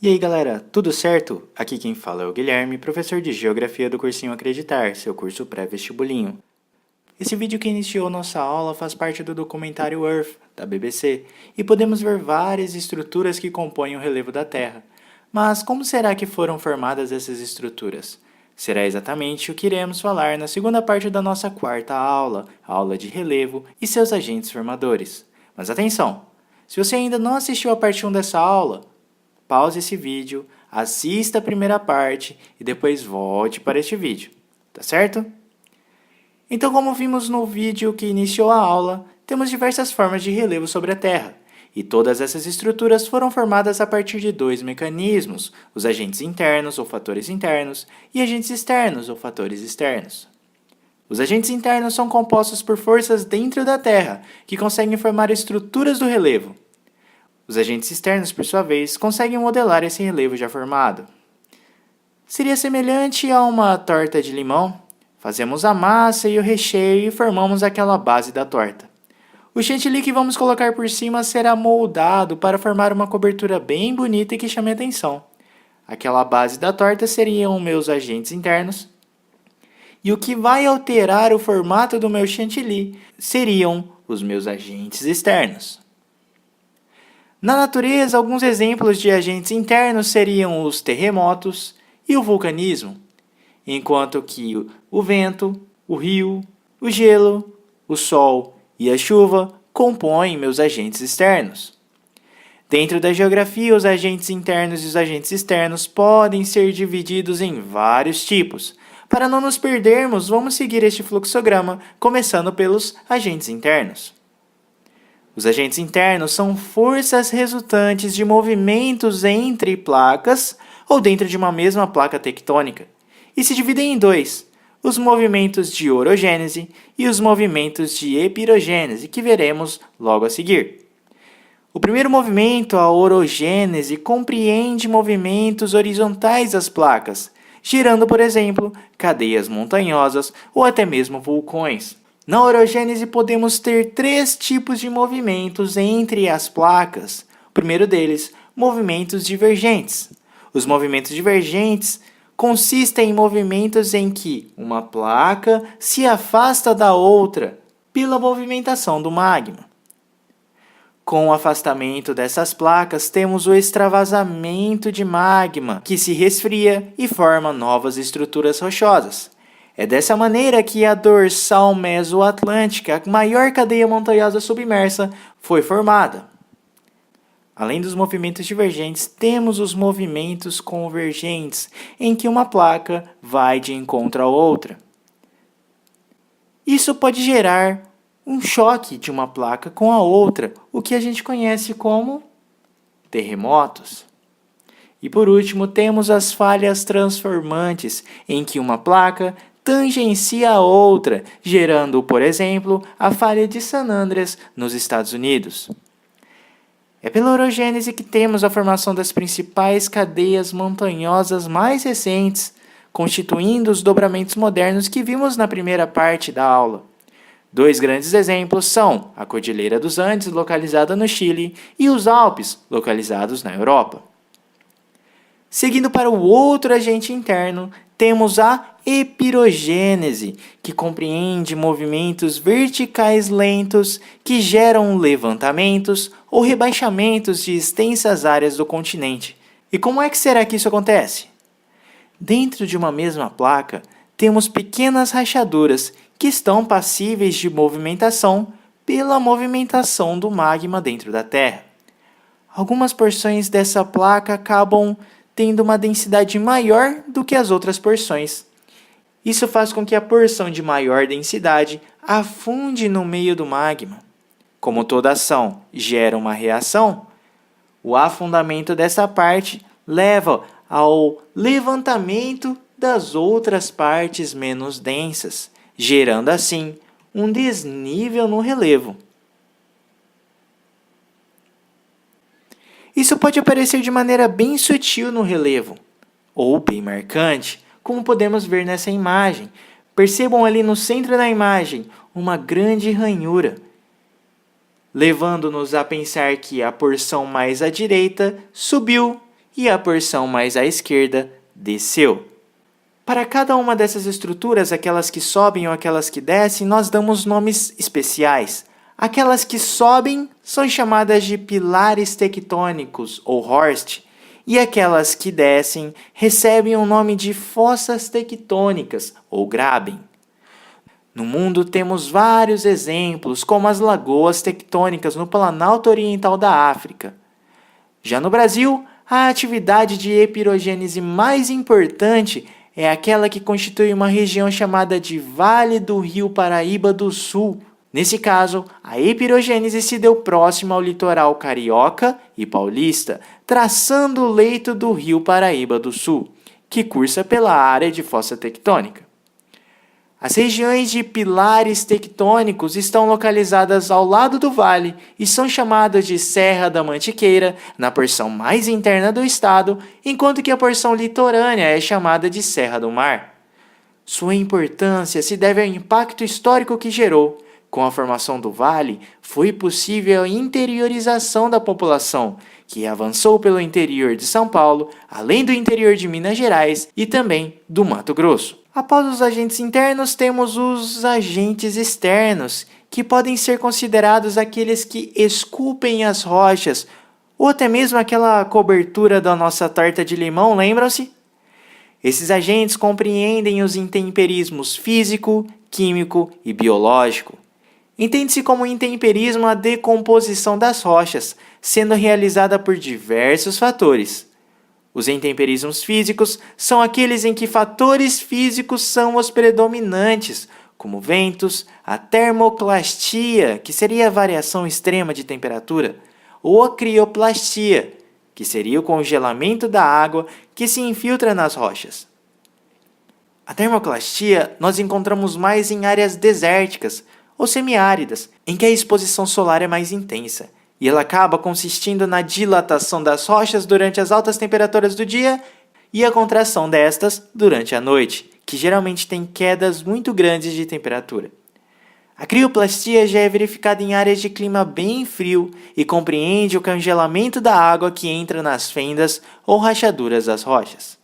E aí galera, tudo certo? Aqui quem fala é o Guilherme, professor de Geografia do cursinho Acreditar, seu curso pré-vestibulinho. Esse vídeo que iniciou nossa aula faz parte do documentário Earth, da BBC, e podemos ver várias estruturas que compõem o relevo da Terra. Mas como será que foram formadas essas estruturas? Será exatamente o que iremos falar na segunda parte da nossa quarta aula, a aula de relevo e seus agentes formadores. Mas atenção! Se você ainda não assistiu a parte 1 dessa aula, pause esse vídeo, assista a primeira parte e depois volte para este vídeo, tá certo? Então, como vimos no vídeo que iniciou a aula, temos diversas formas de relevo sobre a Terra, e todas essas estruturas foram formadas a partir de dois mecanismos, os agentes internos ou fatores internos e agentes externos ou fatores externos. Os agentes internos são compostos por forças dentro da Terra, que conseguem formar estruturas do relevo. Os agentes externos, por sua vez, conseguem modelar esse relevo já formado. Seria semelhante a uma torta de limão. Fazemos a massa e o recheio e formamos aquela base da torta. O chantilly que vamos colocar por cima será moldado para formar uma cobertura bem bonita e que chame a atenção. Aquela base da torta seriam meus agentes internos. E o que vai alterar o formato do meu chantilly seriam os meus agentes externos. Na natureza, alguns exemplos de agentes internos seriam os terremotos e o vulcanismo, enquanto que o vento, o rio, o gelo, o sol e a chuva compõem meus agentes externos. Dentro da geografia, os agentes internos e os agentes externos podem ser divididos em vários tipos. Para não nos perdermos, vamos seguir este fluxograma, começando pelos agentes internos. Os agentes internos são forças resultantes de movimentos entre placas ou dentro de uma mesma placa tectônica, e se dividem em dois, os movimentos de orogênese e os movimentos de epirogênese, que veremos logo a seguir. O primeiro movimento, a orogênese, compreende movimentos horizontais das placas, gerando, por exemplo, cadeias montanhosas ou até mesmo vulcões. Na orogênese podemos ter três tipos de movimentos entre as placas. O primeiro deles, movimentos divergentes. Os movimentos divergentes consistem em movimentos em que uma placa se afasta da outra pela movimentação do magma. Com o afastamento dessas placas, temos o extravasamento de magma, que se resfria e forma novas estruturas rochosas. É dessa maneira que a dorsal mesoatlântica, a maior cadeia montanhosa submersa, foi formada. Além dos movimentos divergentes, temos os movimentos convergentes, em que uma placa vai de encontro à outra. Isso pode gerar um choque de uma placa com a outra, o que a gente conhece como terremotos. E por último, temos as falhas transformantes, em que uma placa tangencia a outra, gerando, por exemplo, a falha de San Andreas, nos Estados Unidos. É pela orogênese que temos a formação das principais cadeias montanhosas mais recentes, constituindo os dobramentos modernos que vimos na primeira parte da aula. Dois grandes exemplos são a Cordilheira dos Andes, localizada no Chile, e os Alpes, localizados na Europa. Seguindo para o outro agente interno, temos a epirogênese, que compreende movimentos verticais lentos que geram levantamentos ou rebaixamentos de extensas áreas do continente. E como é que será que isso acontece? Dentro de uma mesma placa, temos pequenas rachaduras que estão passíveis de movimentação pela movimentação do magma dentro da Terra. Algumas porções dessa placa acabam tendo uma densidade maior do que as outras porções. Isso faz com que a porção de maior densidade afunde no meio do magma. Como toda ação gera uma reação, o afundamento dessa parte leva ao levantamento das outras partes menos densas, gerando assim um desnível no relevo. Isso pode aparecer de maneira bem sutil no relevo, ou bem marcante, como podemos ver nessa imagem. Percebam ali no centro da imagem uma grande ranhura, levando-nos a pensar que a porção mais à direita subiu e a porção mais à esquerda desceu. Para cada uma dessas estruturas, aquelas que sobem ou aquelas que descem, nós damos nomes especiais. Aquelas que sobem são chamadas de pilares tectônicos ou horst, e aquelas que descem recebem o nome de fossas tectônicas ou graben. No mundo temos vários exemplos, como as lagoas tectônicas no Planalto Oriental da África. Já no Brasil, a atividade de epirogênese mais importante é aquela que constitui uma região chamada de Vale do Rio Paraíba do Sul. Nesse caso, a epirogênese se deu próxima ao litoral carioca e paulista, traçando o leito do Rio Paraíba do Sul, que cursa pela área de fossa tectônica. As regiões de pilares tectônicos estão localizadas ao lado do vale e são chamadas de Serra da Mantiqueira, na porção mais interna do estado, enquanto que a porção litorânea é chamada de Serra do Mar. Sua importância se deve ao impacto histórico que gerou. Com a formação do vale, foi possível a interiorização da população, que avançou pelo interior de São Paulo, além do interior de Minas Gerais e também do Mato Grosso. Após os agentes internos, temos os agentes externos, que podem ser considerados aqueles que esculpem as rochas, ou até mesmo aquela cobertura da nossa torta de limão, lembram-se? Esses agentes compreendem os intemperismos físico, químico e biológico. Entende-se como intemperismo a decomposição das rochas, sendo realizada por diversos fatores. Os intemperismos físicos são aqueles em que fatores físicos são os predominantes, como ventos, a termoclastia, que seria a variação extrema de temperatura, ou a crioplastia, que seria o congelamento da água que se infiltra nas rochas. A termoclastia nós encontramos mais em áreas desérticas ou semiáridas, em que a exposição solar é mais intensa, e ela acaba consistindo na dilatação das rochas durante as altas temperaturas do dia e a contração destas durante a noite, que geralmente tem quedas muito grandes de temperatura. A crioplastia já é verificada em áreas de clima bem frio e compreende o congelamento da água que entra nas fendas ou rachaduras das rochas.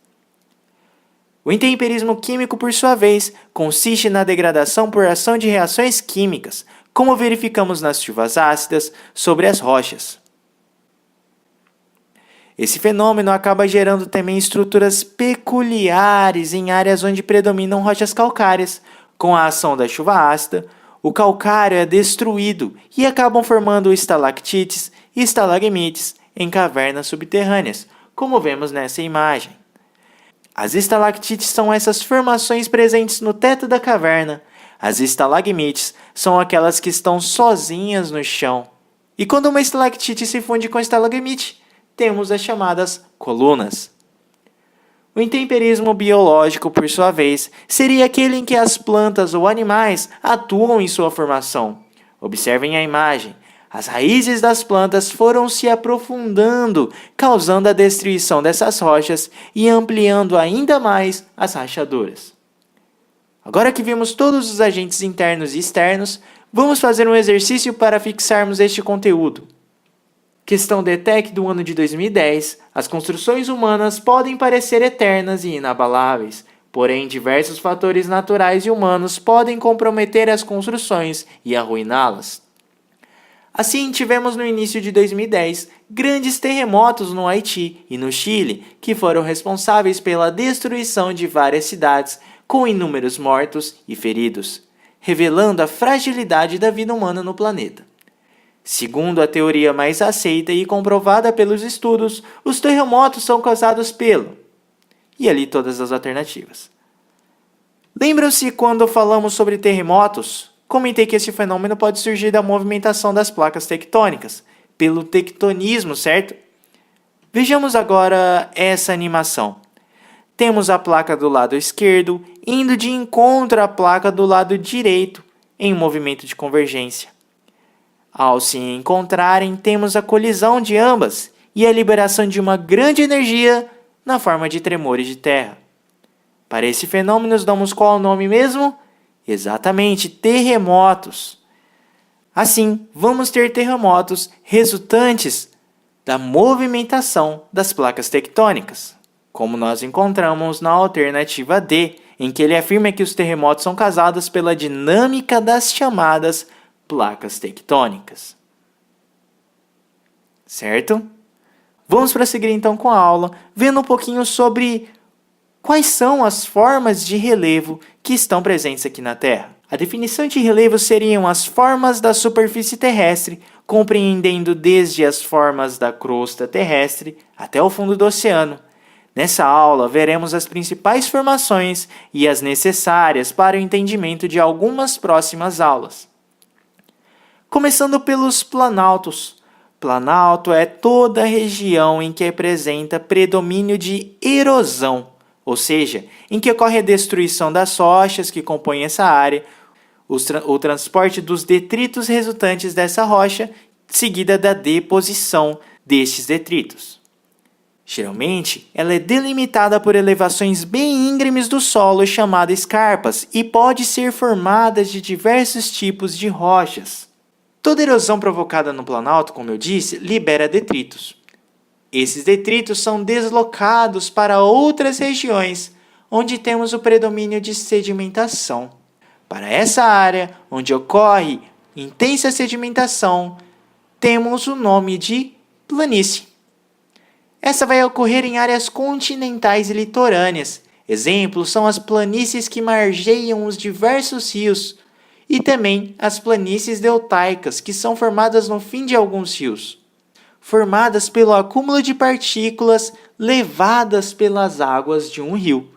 O intemperismo químico, por sua vez, consiste na degradação por ação de reações químicas, como verificamos nas chuvas ácidas sobre as rochas. Esse fenômeno acaba gerando também estruturas peculiares em áreas onde predominam rochas calcárias. Com a ação da chuva ácida, o calcário é destruído e acabam formando estalactites e estalagmites em cavernas subterrâneas, como vemos nessa imagem. As estalactites são essas formações presentes no teto da caverna. As estalagmites são aquelas que estão sozinhas no chão. E quando uma estalactite se funde com a estalagmite, temos as chamadas colunas. O intemperismo biológico, por sua vez, seria aquele em que as plantas ou animais atuam em sua formação. Observem a imagem. As raízes das plantas foram se aprofundando, causando a destruição dessas rochas e ampliando ainda mais as rachaduras. Agora que vimos todos os agentes internos e externos, vamos fazer um exercício para fixarmos este conteúdo. Questão DETEC do ano de 2010. As construções humanas podem parecer eternas e inabaláveis, porém diversos fatores naturais e humanos podem comprometer as construções e arruiná-las. Assim, tivemos no início de 2010 grandes terremotos no Haiti e no Chile, que foram responsáveis pela destruição de várias cidades, com inúmeros mortos e feridos, revelando a fragilidade da vida humana no planeta. Segundo a teoria mais aceita e comprovada pelos estudos, os terremotos são causados pelo... E ali todas as alternativas. Lembram-se quando falamos sobre terremotos? Comentei que esse fenômeno pode surgir da movimentação das placas tectônicas, pelo tectonismo, certo? Vejamos agora essa animação. Temos a placa do lado esquerdo indo de encontro à placa do lado direito, em um movimento de convergência. Ao se encontrarem, temos a colisão de ambas e a liberação de uma grande energia na forma de tremores de terra. Para esse fenômeno, damos qual o nome mesmo? Exatamente, terremotos. Assim, vamos ter terremotos resultantes da movimentação das placas tectônicas, como nós encontramos na alternativa D, em que ele afirma que os terremotos são causados pela dinâmica das chamadas placas tectônicas. Certo? Vamos prosseguir então com a aula, vendo um pouquinho sobre quais são as formas de relevo que estão presentes aqui na Terra. A definição de relevo seriam as formas da superfície terrestre, compreendendo desde as formas da crosta terrestre até o fundo do oceano. Nessa aula, veremos as principais formações e as necessárias para o entendimento de algumas próximas aulas. Começando pelos planaltos. Planalto é toda a região em que apresenta predomínio de erosão, ou seja, em que ocorre a destruição das rochas que compõem essa área, o transporte dos detritos resultantes dessa rocha, seguida da deposição destes detritos. Geralmente, ela é delimitada por elevações bem íngremes do solo chamadas escarpas e pode ser formada de diversos tipos de rochas. Toda erosão provocada no planalto, como eu disse, libera detritos. Esses detritos são deslocados para outras regiões, onde temos o predomínio de sedimentação. Para essa área, onde ocorre intensa sedimentação, temos o nome de planície. Essa vai ocorrer em áreas continentais e litorâneas. Exemplos são as planícies que margeiam os diversos rios e também as planícies deltaicas, que são formadas no fim de alguns rios, formadas pelo acúmulo de partículas levadas pelas águas de um rio.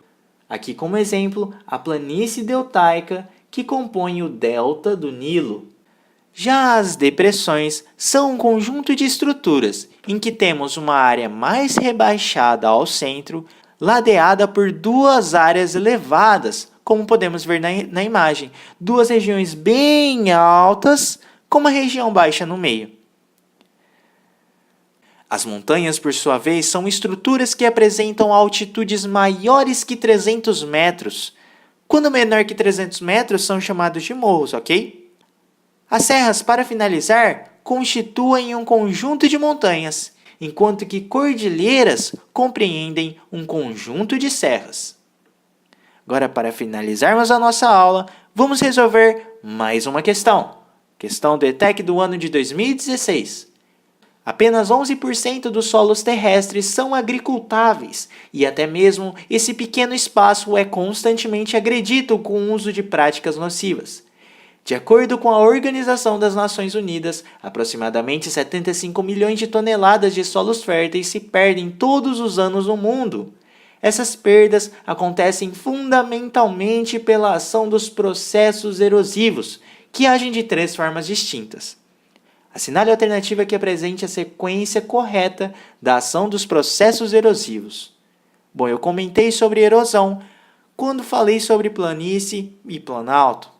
Aqui como exemplo, a planície deltaica, que compõe o delta do Nilo. Já as depressões são um conjunto de estruturas em que temos uma área mais rebaixada ao centro, ladeada por duas áreas elevadas, como podemos ver na imagem, duas regiões bem altas com uma região baixa no meio. As montanhas, por sua vez, são estruturas que apresentam altitudes maiores que 300 metros. Quando menor que 300 metros, são chamados de morros, ok? As serras, para finalizar, constituem um conjunto de montanhas, enquanto que cordilheiras compreendem um conjunto de serras. Agora, para finalizarmos a nossa aula, vamos resolver mais uma questão. Questão do ETEC do ano de 2016. Apenas 11% dos solos terrestres são agricultáveis e até mesmo esse pequeno espaço é constantemente agredido com o uso de práticas nocivas. De acordo com a Organização das Nações Unidas, aproximadamente 75 milhões de toneladas de solos férteis se perdem todos os anos no mundo. Essas perdas acontecem fundamentalmente pela ação dos processos erosivos, que agem de três formas distintas. Assinale a alternativa que apresente a sequência correta da ação dos processos erosivos. Bom, eu comentei sobre erosão quando falei sobre planície e planalto.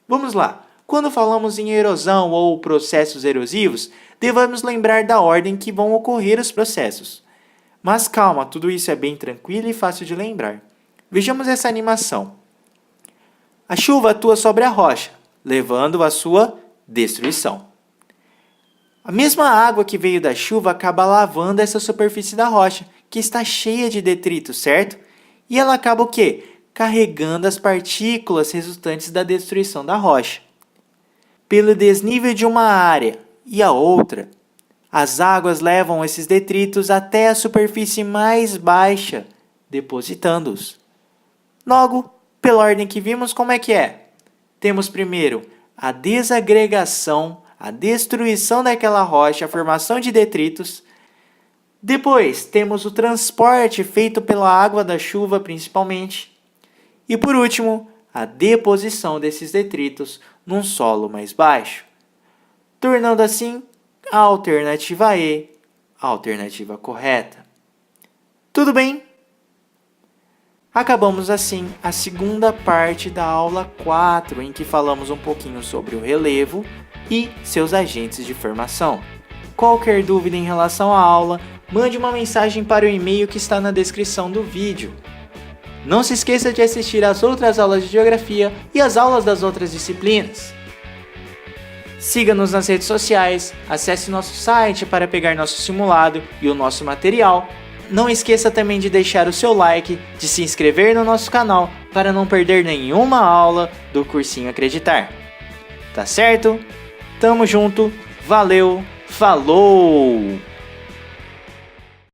Vamos lá. Quando falamos em erosão ou processos erosivos, devemos lembrar da ordem que vão ocorrer os processos. Mas calma, tudo isso é bem tranquilo e fácil de lembrar. Vejamos essa animação. A chuva atua sobre a rocha, levando à sua destruição. A mesma água que veio da chuva acaba lavando essa superfície da rocha, que está cheia de detritos, certo? E ela acaba o quê? Carregando as partículas resultantes da destruição da rocha. Pelo desnível de uma área e a outra, as águas levam esses detritos até a superfície mais baixa, depositando-os. Logo, pela ordem que vimos, como é que é? Temos primeiro a desagregação, a destruição daquela rocha, a formação de detritos. Depois, temos o transporte feito pela água da chuva, principalmente. E por último, a deposição desses detritos num solo mais baixo, tornando assim a alternativa E, a alternativa correta. Tudo bem? Acabamos assim a segunda parte da aula 4, em que falamos um pouquinho sobre o relevo e seus agentes de formação. Qualquer dúvida em relação à aula, mande uma mensagem para o e-mail que está na descrição do vídeo. Não se esqueça de assistir às outras aulas de Geografia e às aulas das outras disciplinas. Siga-nos nas redes sociais, acesse nosso site para pegar nosso simulado e o nosso material. Não esqueça também de deixar o seu like, de se inscrever no nosso canal para não perder nenhuma aula do Cursinho Acreditar. Tá certo? Tamo junto, valeu, falou!